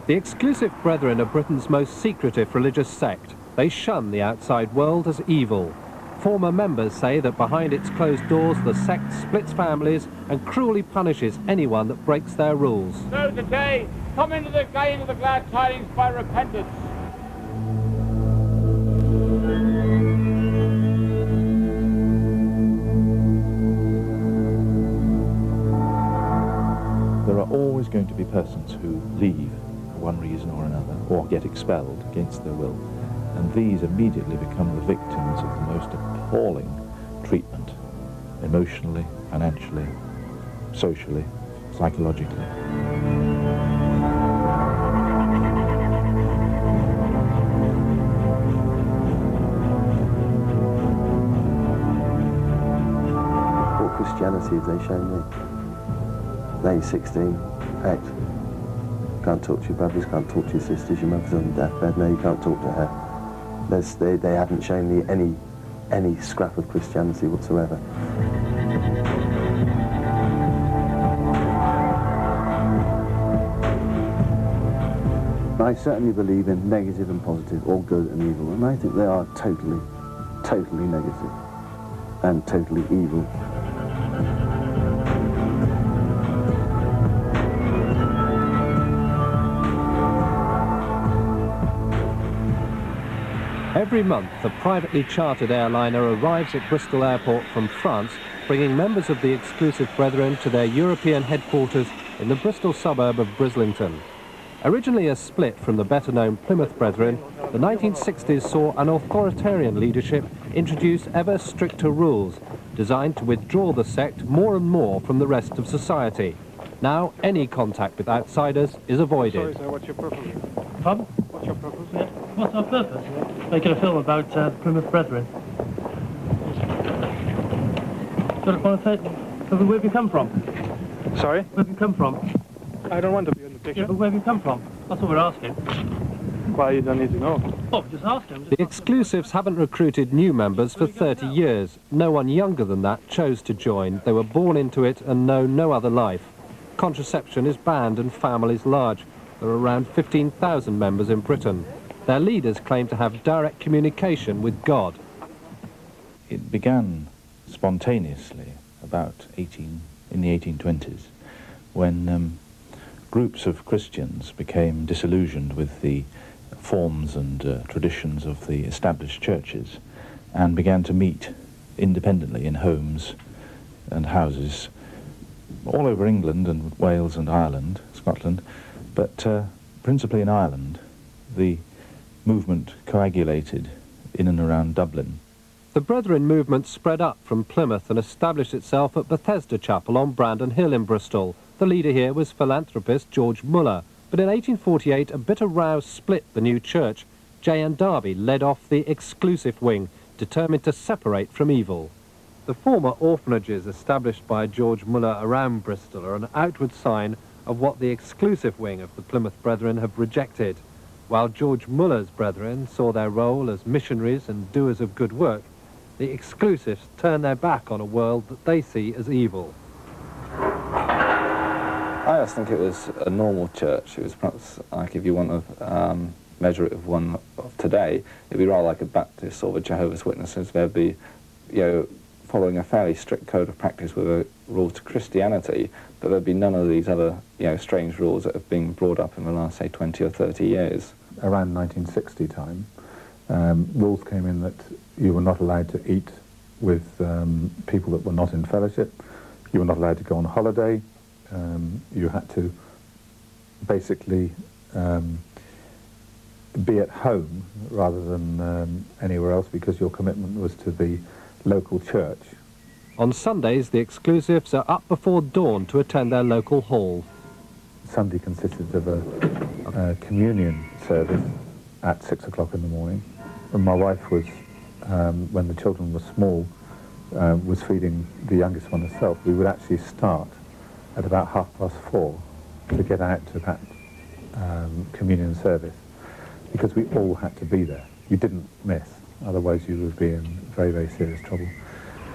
The Exclusive Brethren are Britain's most secretive religious sect. They shun the outside world as evil. Former members say that behind its closed doors, the sect splits families and cruelly punishes anyone that breaks their rules. So today, come into the gain of the glad tidings by repentance. There are always going to be persons who leave for one reason or another, or get expelled against their will. And these immediately become the victims of the most appalling treatment, emotionally, financially, socially, psychologically. What Christianity have they shown me? Now you're 16, act. Can't talk to your brothers, can't talk to your sisters, your mother's on the deathbed, no, you can't talk to her. They haven't shown me any scrap of Christianity whatsoever. I certainly believe in negative and positive, or good and evil, and I think they are totally negative and totally evil. Every month, a privately chartered airliner arrives at Bristol Airport from France, bringing members of the Exclusive Brethren to their European headquarters in the Bristol suburb of Brislington. Originally a split from the better-known Plymouth Brethren, the 1960s saw an authoritarian leadership introduce ever stricter rules, designed to withdraw the sect more and more from the rest of society. Now, any contact with outsiders is avoided. Sorry, sir, what's your purpose? Pardon? What's your purpose? Yeah. What's our purpose? Making a film about the Plymouth Brethren. Got a conversation? Where have you come from? Sorry? Where have you come from? I don't want to be in the picture. Yeah, but where have you come from? That's what we're asking. Why, you don't need to know. Oh, just ask him. The Exclusives haven't recruited new members for 30 years. No one younger than that chose to join. They were born into it and know no other life. Contraception is banned and families large. There are around 15,000 members in Britain. Their leaders claim to have direct communication with God. It began spontaneously about in the 1820s, when groups of Christians became disillusioned with the forms and traditions of the established churches and began to meet independently in homes and houses all over England and Wales and Ireland, Scotland, but principally in Ireland. The movement coagulated in and around Dublin. The Brethren movement spread up from Plymouth and established itself at Bethesda Chapel on Brandon Hill in Bristol. The leader here was philanthropist George Muller, but in 1848 a bitter row split the new church. J.N. Darby led off the Exclusive wing, determined to separate from evil. The former orphanages established by George Muller around Bristol are an outward sign of what the Exclusive wing of the Plymouth Brethren have rejected. While George Muller's brethren saw their role as missionaries and doers of good work, the Exclusives turn their back on a world that they see as evil. I just think it was a normal church. It was perhaps like, if you want to measure it with one of today, it'd be rather like a Baptist or a Jehovah's Witnesses. There'd be, following a fairly strict code of practice with a rule to Christianity, but there'd be none of these other, strange rules that have been brought up in the last, say, 20 or 30 years. Around 1960 time, rules came in that you were not allowed to eat with people that were not in fellowship. You were not allowed to go on holiday. You had to basically be at home rather than anywhere else, because your commitment was to the local church. On Sundays, the Exclusives are up before dawn to attend their local hall. Sunday consisted of a communion service at 6 o'clock in the morning. And my wife was, when the children were small, was feeding the youngest one herself. We would actually start at about 4:30 to get out to that communion service, because we all had to be there. You didn't miss, otherwise you would be in very, very serious trouble.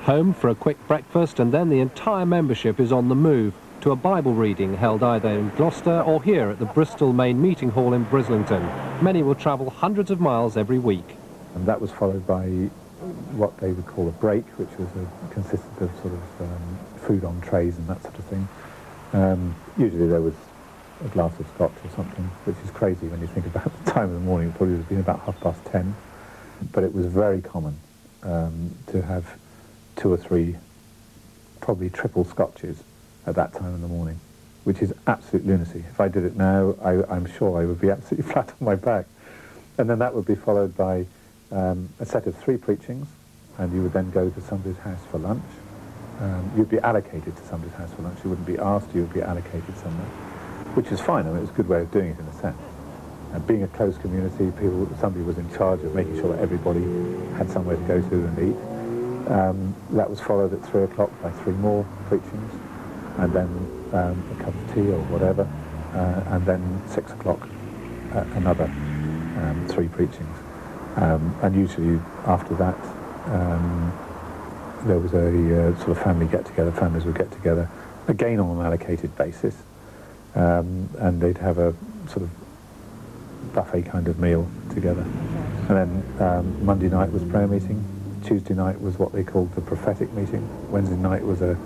Home for a quick breakfast, and then the entire membership is on the move to a Bible reading held either in Gloucester or here at the Bristol Main Meeting Hall in Brislington. Many will travel hundreds of miles every week. And that was followed by what they would call a break, which was consisted of sort of food on trays and that sort of thing. Usually there was a glass of scotch or something, which is crazy when you think about the time of the morning. It probably would have been about 10:30. But it was very common to have 2 or 3, probably triple scotches at that time in the morning, which is absolute lunacy. If I did it now, I'm sure I would be absolutely flat on my back. And then that would be followed by a set of 3 preachings, and you would then go to somebody's house for lunch. You'd be allocated to somebody's house for lunch. You wouldn't be asked, you would be allocated somewhere, which is fine. I mean, it was a good way of doing it in a sense. Being a close community, somebody was in charge of making sure that everybody had somewhere to go to and eat. That was followed at 3 o'clock by 3 more preachings, and then a cup of tea or whatever, and then 6 o'clock another 3 preachings. And usually after that, there was a sort of family get-together. Families would get together, again on an allocated basis, and they'd have a sort of buffet kind of meal together. And then Monday night was prayer meeting. Tuesday night was what they called the prophetic meeting. Wednesday night was a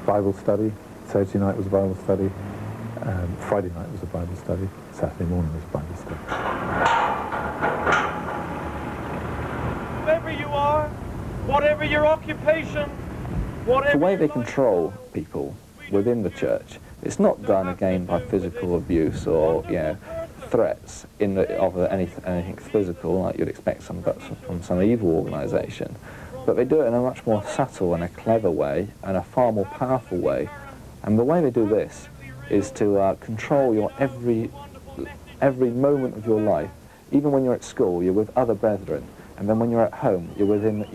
Bible study. Thursday night was a Bible study. Friday night was a Bible study. Saturday morning was a Bible study. Whoever you are, whatever your occupation, whatever The way they control people within the church, it's not done again by physical abuse or, threats of anything physical like you'd expect from some evil organisation, but they do it in a much more subtle and a clever way and a far more powerful way. And the way they do this is to control your every moment of your life. Even when you're at school, you're with other brethren, and then when you're at home, you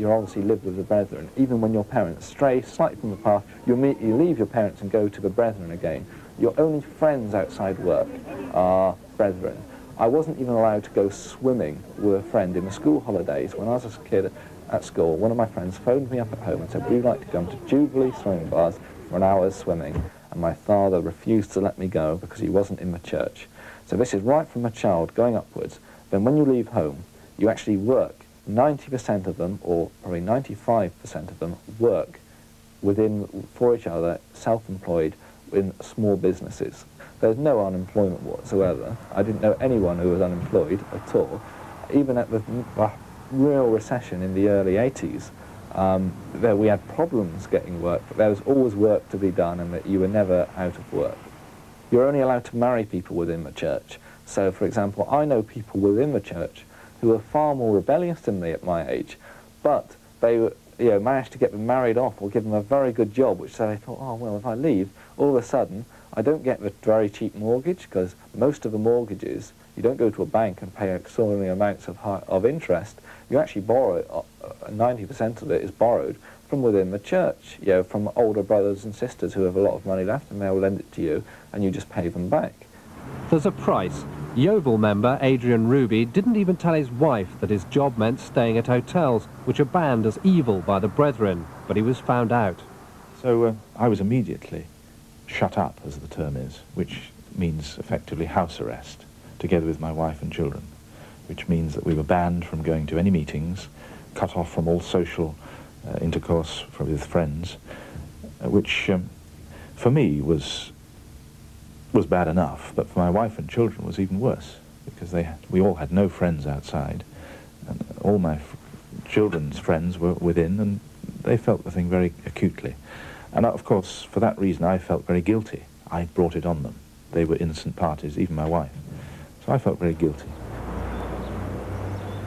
obviously live with the brethren. Even when your parents stray slightly from the path, you leave your parents and go to the brethren again. Your only friends outside work are brethren. I wasn't even allowed to go swimming with a friend in the school holidays. When I was a kid at school, one of my friends phoned me up at home and said, would you like to come to Jubilee swimming bars for an hour's swimming? And my father refused to let me go because he wasn't in the church. So this is right from a child going upwards. Then when you leave home, you actually work. 90% of them, or probably 95% of them, work for each other, self-employed, in small businesses. There's no unemployment whatsoever. I didn't know anyone who was unemployed at all. Even at the real recession in the early 80s, we had problems getting work, but there was always work to be done and that you were never out of work. You're only allowed to marry people within the church. So, for example, I know people within the church who are far more rebellious than me at my age, but they managed to get them married off or give them a very good job, which so they thought, oh, well, if I leave, all of a sudden, I don't get the very cheap mortgage, because most of the mortgages, you don't go to a bank and pay extraordinary amounts of interest. You actually borrow, 90% of it is borrowed from within the church, from older brothers and sisters who have a lot of money left, and they'll lend it to you, and you just pay them back. There's a price. Yeovil member Adrian Ruby didn't even tell his wife that his job meant staying at hotels, which are banned as evil by the brethren, but he was found out. So I was immediately shut up, as the term is, which means effectively house arrest, together with my wife and children, which means that we were banned from going to any meetings, cut off from all social intercourse with friends, which for me was bad enough, but for my wife and children was even worse, because we all had no friends outside, and all my children's friends were within, and they felt the thing very acutely. And of course, for that reason, I felt very guilty. I brought it on them. They were innocent parties, even my wife. So I felt very guilty.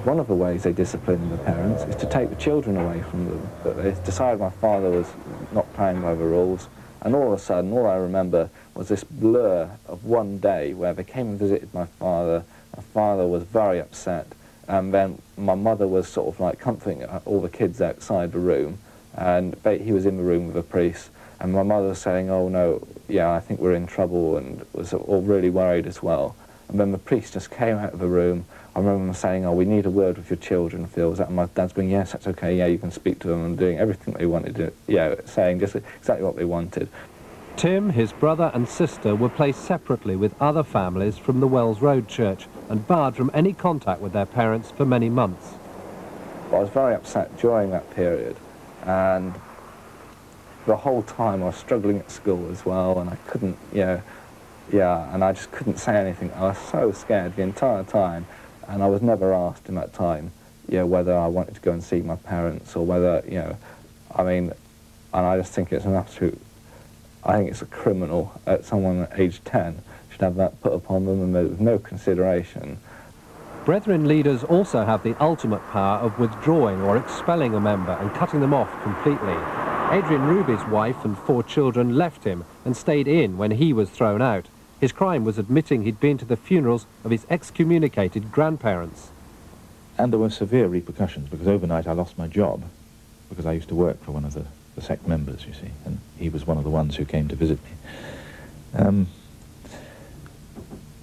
One of the ways they disciplined the parents is to take the children away from them. But they decided my father was not playing by the rules, and all of a sudden, all I remember was this blur of one day where they came and visited my father. My father was very upset, and then my mother was sort of like comforting all the kids outside the room, and he was in the room with a priest, and my mother was saying, oh no, yeah, I think we're in trouble, and was all really worried as well. And then the priest just came out of the room. I remember them saying, oh, we need a word with your children, Phil. And my dad's going, yes, that's okay, yeah, you can speak to them, and doing everything they wanted to, saying just exactly what they wanted. Tim, his brother and sister were placed separately with other families from the Wells Road Church and barred from any contact with their parents for many months. I was very upset during that period, and the whole time I was struggling at school as well, and I couldn't, and I just couldn't say anything. I was so scared the entire time, and I was never asked in that time, whether I wanted to go and see my parents or whether, and I just think it's an absolute, I think it's a criminal at someone at age 10 should have that put upon them and with no consideration. Brethren leaders also have the ultimate power of withdrawing or expelling a member and cutting them off completely. Adrian Ruby's wife and 4 children left him and stayed in when he was thrown out. His crime was admitting he'd been to the funerals of his excommunicated grandparents. And there were severe repercussions, because overnight I lost my job, because I used to work for one of the sect members, you see, and he was one of the ones who came to visit me.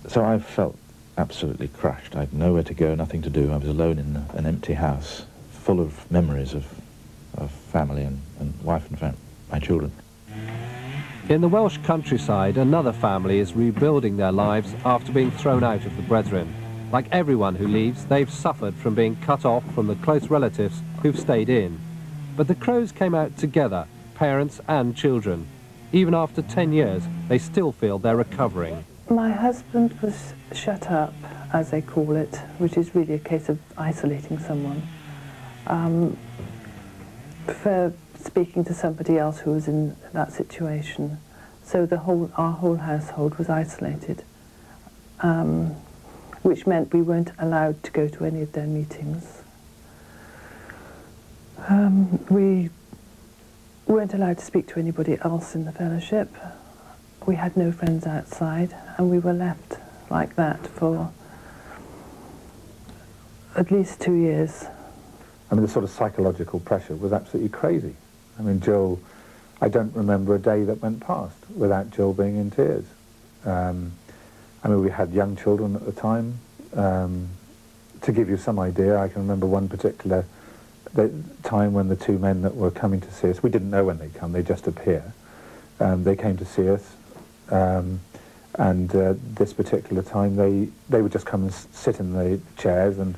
So I felt absolutely crushed. I had nowhere to go, nothing to do. I was alone in an empty house, full of memories of family and wife and my children. In the Welsh countryside, another family is rebuilding their lives after being thrown out of the Brethren. Like everyone who leaves, they've suffered from being cut off from the close relatives who've stayed in. But the Crows came out together, parents and children. Even after 10 years, they still feel they're recovering. My husband was shut up, as they call it, which is really a case of isolating someone. Prefer speaking to somebody else who was in that situation. So our whole household was isolated, which meant we weren't allowed to go to any of their meetings. We weren't allowed to speak to anybody else in the fellowship. We had no friends outside, and we were left like that for at least 2 years. I mean, the sort of psychological pressure was absolutely crazy. I mean, Jill, I don't remember a day that went past without Jill being in tears. We had young children at the time. To give you some idea, I can remember one particular time when the 2 men that were coming to see us, we didn't know when they'd come, they just appear. They came to see us, and this particular time they would just come and sit in the chairs and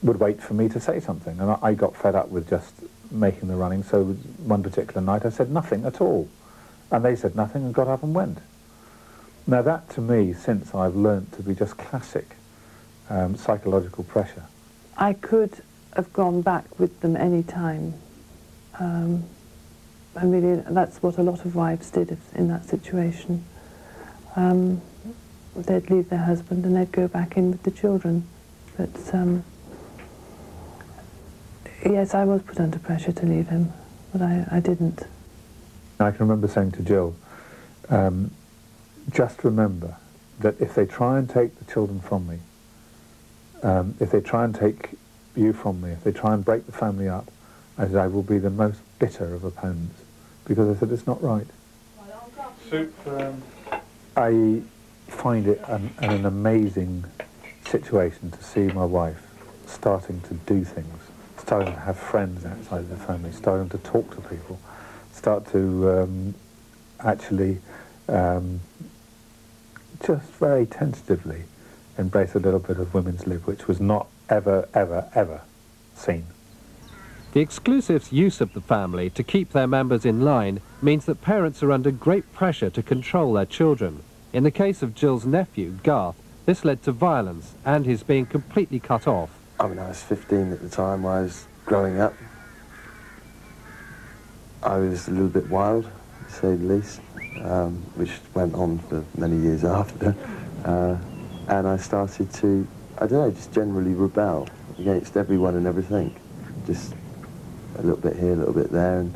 would wait for me to say something. And I got fed up with just making the running, so one particular night I said nothing at all. And they said nothing and got up and went. Now that, to me, since I've learnt to be just classic psychological pressure. I could have gone back with them any time. And really, that's what a lot of wives did in that situation. They'd leave their husband and they'd go back in with the children. But yes, I was put under pressure to leave him, but I didn't. I can remember saying to Jill, just remember that if they try and take the children from me, if they try and take you from me, if they try and break the family up, I said I will be the most bitter of opponents, because I said it's not right. I find it an amazing situation to see my wife starting to do things, starting to have friends outside of the family, starting to talk to people, start to actually just very tentatively embrace a little bit of women's lib, which was not ever, ever, ever seen. The exclusive use of the family to keep their members in line means that parents are under great pressure to control their children. In the case of Jill's nephew, Garth, this led to violence and his being completely cut off. I was 15 at the time I was growing up. I was a little bit wild, to say the least, which went on for many years after. And I started to, I don't know, just generally rebel against everyone and everything. Just a little bit here, a little bit there, and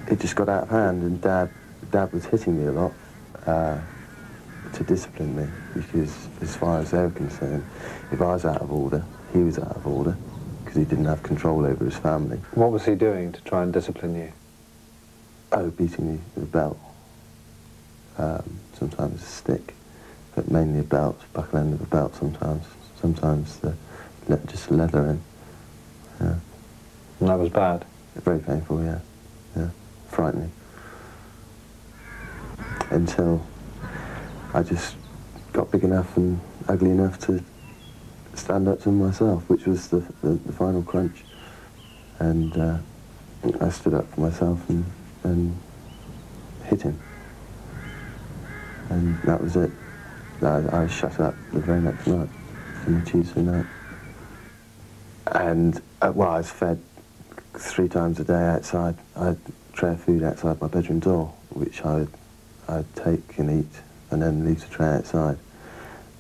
it just got out of hand, and Dad was hitting me a lot to discipline me, because as far as they were concerned, if I was out of order, he was out of order, because he didn't have control over his family. What was he doing to try and discipline you? Oh, beating me with a belt, sometimes a stick, but mainly a belt, buckle end of a belt sometimes just leather end. Yeah. And that was bad? Very painful, yeah. Frightening. until I just got big enough and ugly enough to stand up to him myself, which was the final crunch. And I stood up for myself and hit him. And that was it. I shut up the very next night, on the Tuesday night. And, well, I was fed 3 times a day outside. I had a tray of food outside my bedroom door, which I'd take and eat, and then leave the tray outside.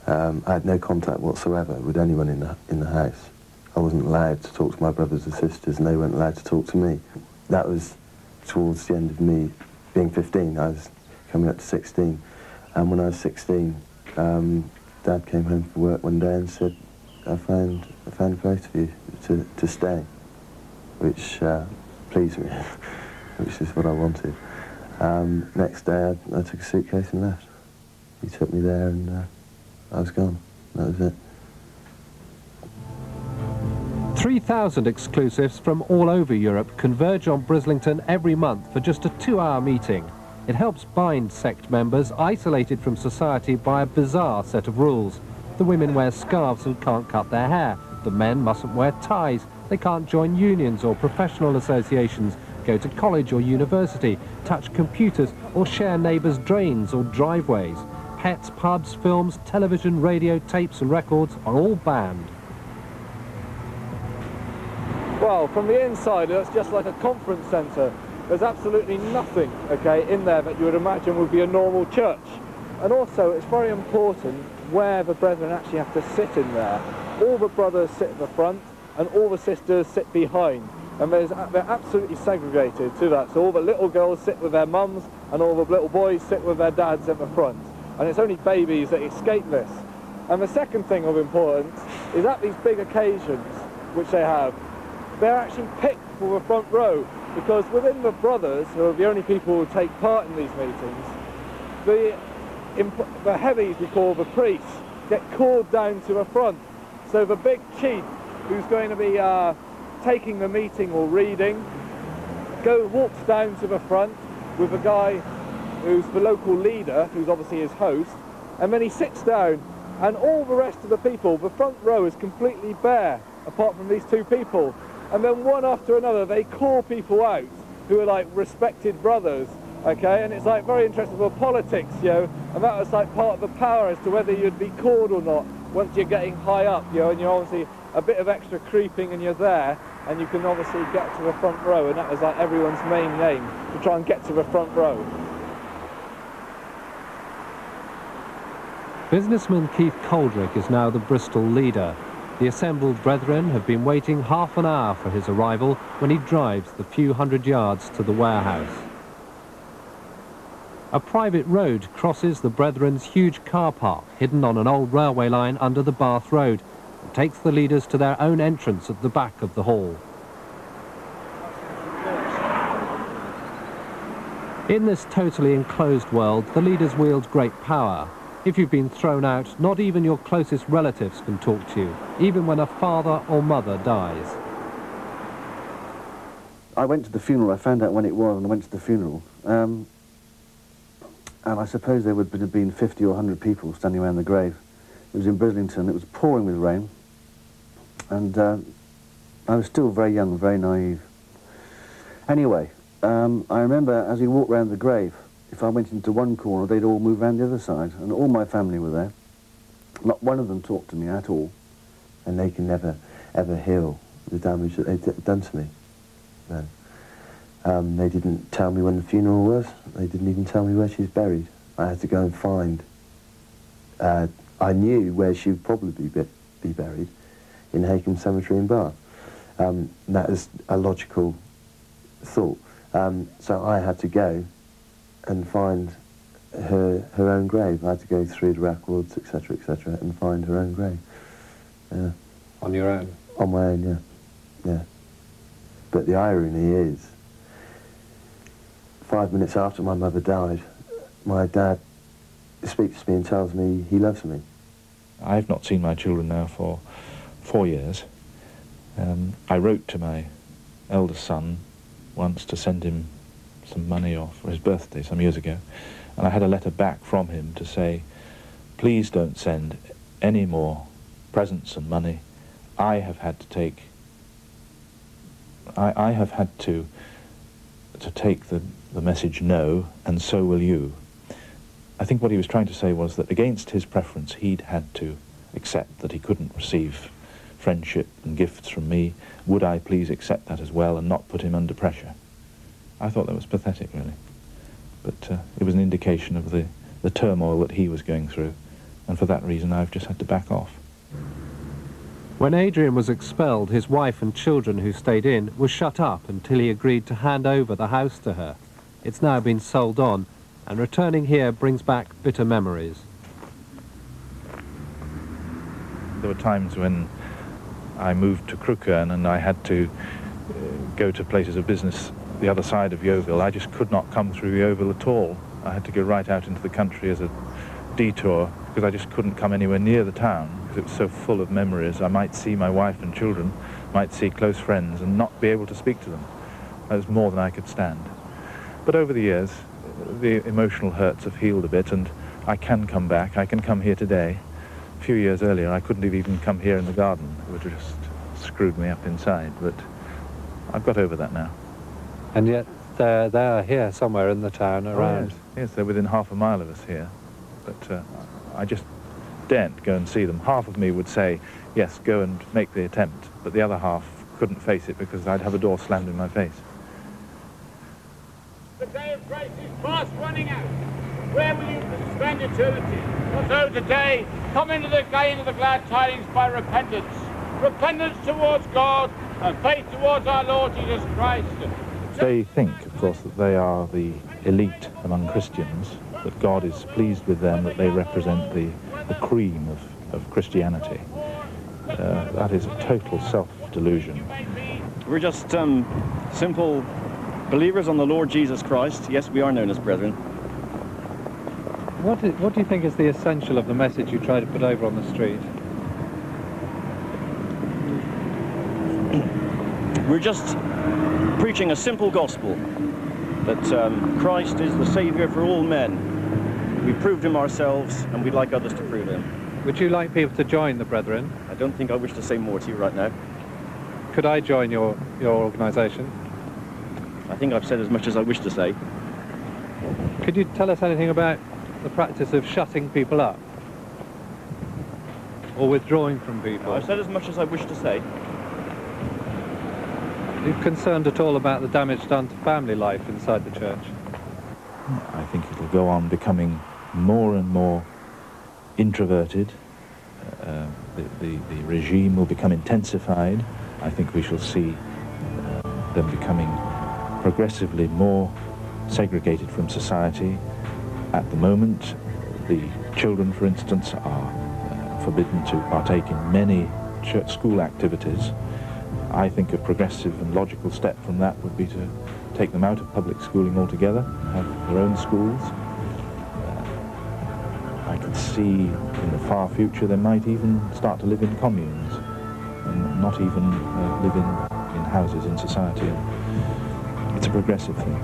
I had no contact whatsoever with anyone in the house. I wasn't allowed to talk to my brothers and sisters, and they weren't allowed to talk to me. That was towards the end of me being 15. I was coming up to 16. And when I was 16, Dad came home from work one day and said, I found a place for you to stay, which pleased me, which is what I wanted. Next day, I took a suitcase and left. He took me there, and I was gone. That was it. 3,000 exclusives from all over Europe converge on Brislington every month for just a 2-hour meeting. It helps bind sect members isolated from society by a bizarre set of rules. The women wear scarves and can't cut their hair. The men mustn't wear ties. They can't join unions or professional associations, go to college or university, touch computers or share neighbours' drains or driveways. Pets, pubs, films, television, radio, tapes and records are all banned. Well, from the inside, it's just like a conference centre. There's absolutely nothing, okay, in there that you would imagine would be a normal church. And also, it's very important where the brethren actually have to sit in there. All the brothers sit at the front, and all the sisters sit behind. And they're absolutely segregated to that. So all the little girls sit with their mums, and all the little boys sit with their dads at the front. And it's only babies that escape this. And the second thing of importance is at these big occasions, which they have, they're actually picked for the front row, because within the brothers, who are the only people who take part in these meetings, the heavies, we call the priests, get called down to the front. So the big chief, who's going to be taking the meeting or reading, walks down to the front with a guy who's the local leader, who's obviously his host, and then he sits down, and all the rest of the people, the front row is completely bare, apart from these 2 people. And then one after another, they call people out who are like respected brothers, okay? And it's like very interesting for politics, you know, and that was like part of the power as to whether you'd be called or not once you're getting high up, you know, and you're obviously a bit of extra creeping and you're there, and you can obviously get to the front row, and that was like everyone's main aim, to try and get to the front row. Businessman Keith Coldrick is now the Bristol leader. The assembled brethren have been waiting half an hour for his arrival when he drives the few hundred yards to the warehouse. A private road crosses the brethren's huge car park, hidden on an old railway line under the Bath Road, and takes the leaders to their own entrance at the back of the hall. In this totally enclosed world, the leaders wield great power. If you've been thrown out, not even your closest relatives can talk to you, even when a father or mother dies. I went to the funeral. I found out when it was, and I went to the funeral. And I suppose there would have been 50 or 100 people standing around the grave. It was in Brislington. It was pouring with rain. And I was still very young, very naive. Anyway, I remember as we walked round the grave, if I went into one corner, they'd all move around the other side, and all my family were there. Not one of them talked to me at all. And they can never, ever heal the damage that they'd done to me then. They didn't tell me when the funeral was. They didn't even tell me where she's buried. I had to go and find. I knew where she would probably be buried, in Hakem Cemetery in Bath. That is a logical thought. So I had to go and find her own grave. I had to go through the records, etc., and find her own grave. Yeah. On your own? On my own, yeah. But the irony is, 5 minutes after my mother died, my dad speaks to me and tells me he loves me. I've not seen my children now for 4 years. I wrote to my eldest son once to send him some money off for his birthday some years ago, and I had a letter back from him to say, please don't send any more presents and money. I have had to take take the message no, and so will you. I think what he was trying to say was that against his preference he'd had to accept that he couldn't receive friendship and gifts from me. Would I please accept that as well and not put him under pressure? I thought that was pathetic, really. But it was an indication of the turmoil that he was going through, and for that reason I've just had to back off. When Adrian was expelled, his wife and children who stayed in were shut up until he agreed to hand over the house to her. It's now been sold on, and returning here brings back bitter memories. There were times when I moved to Crewkerne and I had to go to places of business the other side of Yeovil. I just could not come through Yeovil at all. I had to go right out into the country as a detour because I just couldn't come anywhere near the town because it was so full of memories. I might see my wife and children, might see close friends and not be able to speak to them. That was more than I could stand. But over the years, the emotional hurts have healed a bit and I can come back. I can come here today. A few years earlier, I couldn't have even come here in the garden. It would have just screwed me up inside, but I've got over that now. And yet they're here somewhere in the town around. Oh, yes, they're within half a mile of us here, but I just daren't go and see them. Half of me would say, yes, go and make the attempt, but the other half couldn't face it because I'd have a door slammed in my face. The day of grace is fast running out. Where will you spend eternity? So today, come into the gain of the glad tidings by repentance. Repentance towards God and faith towards our Lord Jesus Christ. They think, of course, that they are the elite among Christians, that God is pleased with them, that they represent the cream of Christianity. That is a total self-delusion. We're just simple believers on the Lord Jesus Christ. Yes, we are known as brethren. What do you think is the essential of the message you try to put over on the street? We're just preaching a simple gospel, that Christ is the Saviour for all men. We proved him ourselves, and we'd like others to prove him. Would you like people to join the Brethren? I don't think I wish to say more to you right now. Could I join your organisation? I think I've said as much as I wish to say. Could you tell us anything about the practice of shutting people up? Or withdrawing from people? I've said as much as I wish to say. Are you concerned at all about the damage done to family life inside the church? I think it'll go on becoming more and more introverted. The regime will become intensified. I think we shall see them becoming progressively more segregated from society. At the moment, the children, for instance, are forbidden to partake in many church school activities. I think a progressive and logical step from that would be to take them out of public schooling altogether, have their own schools. I could see in the far future they might even start to live in communes and not even live in houses in society. It's a progressive thing.